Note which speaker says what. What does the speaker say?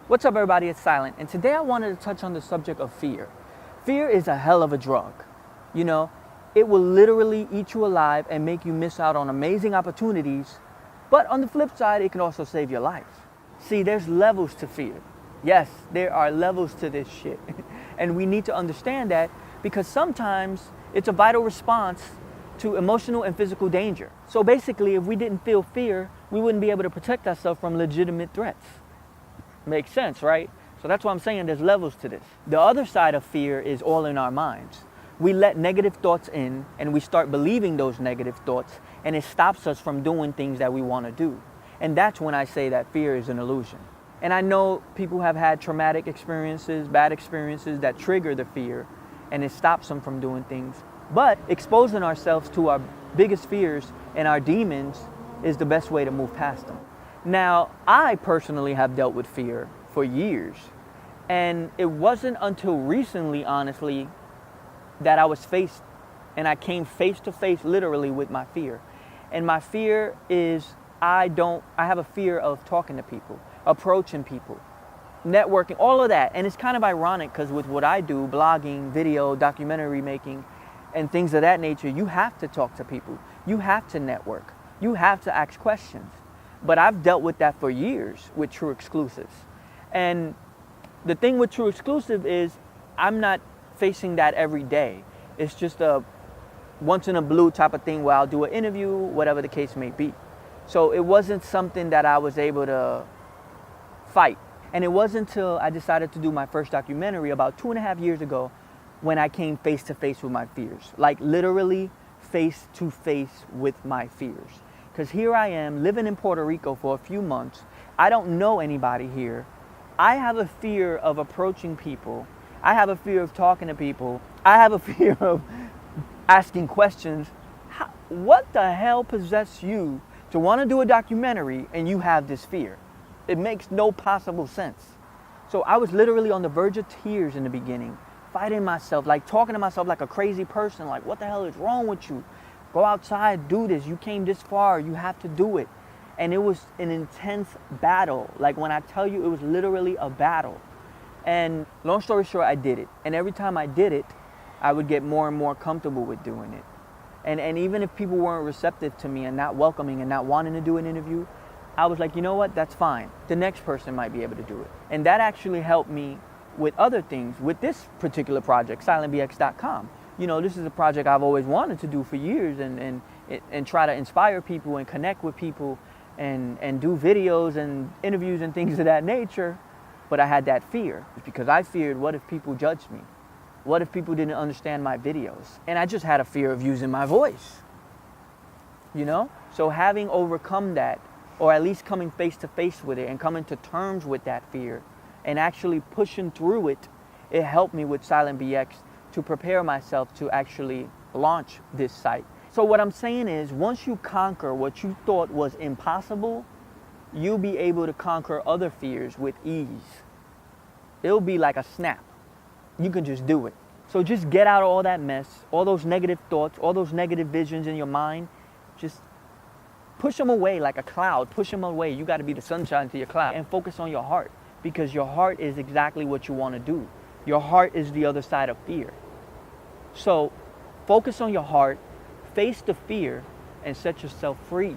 Speaker 1: What's up, everybody? It's Silent, and today I wanted to touch on the subject of fear. Fear is a hell of a drug. You know, it will literally eat you alive and make you miss out on amazing opportunities, but on the flip side, it can also save your life. See, there's levels to fear. Yes, there are levels to this shit. And we need to understand that because sometimes it's a vital response to emotional and physical danger. So basically, if we didn't feel fear, we wouldn't be able to protect ourselves from legitimate threats. Makes sense, right? So that's why I'm saying there's levels to this. The other side of fear is all in our minds. We let negative thoughts in and we start believing those negative thoughts, and it stops us from doing things that we want to do. And that's when I say that fear is an illusion. And I know people have had traumatic experiences, bad experiences that trigger the fear, and it stops them from doing things. But exposing ourselves to our biggest fears and our demons is the best way to move past them. Now, I personally have dealt with fear for years, and it wasn't until recently, honestly, that I was faced and I came face to face literally with my fear. And my fear is I have a fear of talking to people, approaching people, networking, all of that. And it's kind of ironic because with what I do, blogging, video, documentary making, and things of that nature, you have to talk to people. You have to network. You have to ask questions. But I've dealt with that for years with True Exclusives. And the thing with True Exclusive is I'm not facing that every day. It's just a once in a blue type of thing where I'll do an interview, whatever the case may be. So it wasn't something that I was able to fight. And it wasn't until I decided to do my first documentary about 2.5 years ago when I came face to face with my fears. Like literally face to face with my fears. Because here I am living in Puerto Rico for a few months. I don't know anybody here. I have a fear of approaching people. I have a fear of talking to people. I have a fear of asking questions. What the hell possessed you to want to do a documentary and you have this fear? It makes no possible sense. So I was literally on the verge of tears in the beginning, fighting myself, like talking to myself like a crazy person, like what the hell is wrong with you? Go outside, do this. You came this far, you have to do it. And it was an intense battle. Like when I tell you, it was literally a battle. And long story short, I did it. And every time I did it, I would get more and more comfortable with doing it. And even if people weren't receptive to me and not welcoming and not wanting to do an interview, I was like, you know what, that's fine. The next person might be able to do it. And that actually helped me with other things, with this particular project, silentbx.com. You know, this is a project I've always wanted to do for years and try to inspire people and connect with people and do videos and interviews and things of that nature. But I had that fear because I feared, what if people judged me? What if people didn't understand my videos? And I just had a fear of using my voice, you know? So having overcome that, or at least coming face to face with it and coming to terms with that fear and actually pushing through it, it helped me with Silent BX to prepare myself to actually launch this site. So what I'm saying is, once you conquer what you thought was impossible, you'll be able to conquer other fears with ease. It'll be like a snap. You can just do it. So just get out of all that mess, all those negative thoughts, all those negative visions in your mind. Just push them away like a cloud. Push them away. You got to be the sunshine to your cloud. And focus on your heart, because your heart is exactly what you want to do. Your heart is the other side of fear. So focus on your heart, face the fear, and set yourself free.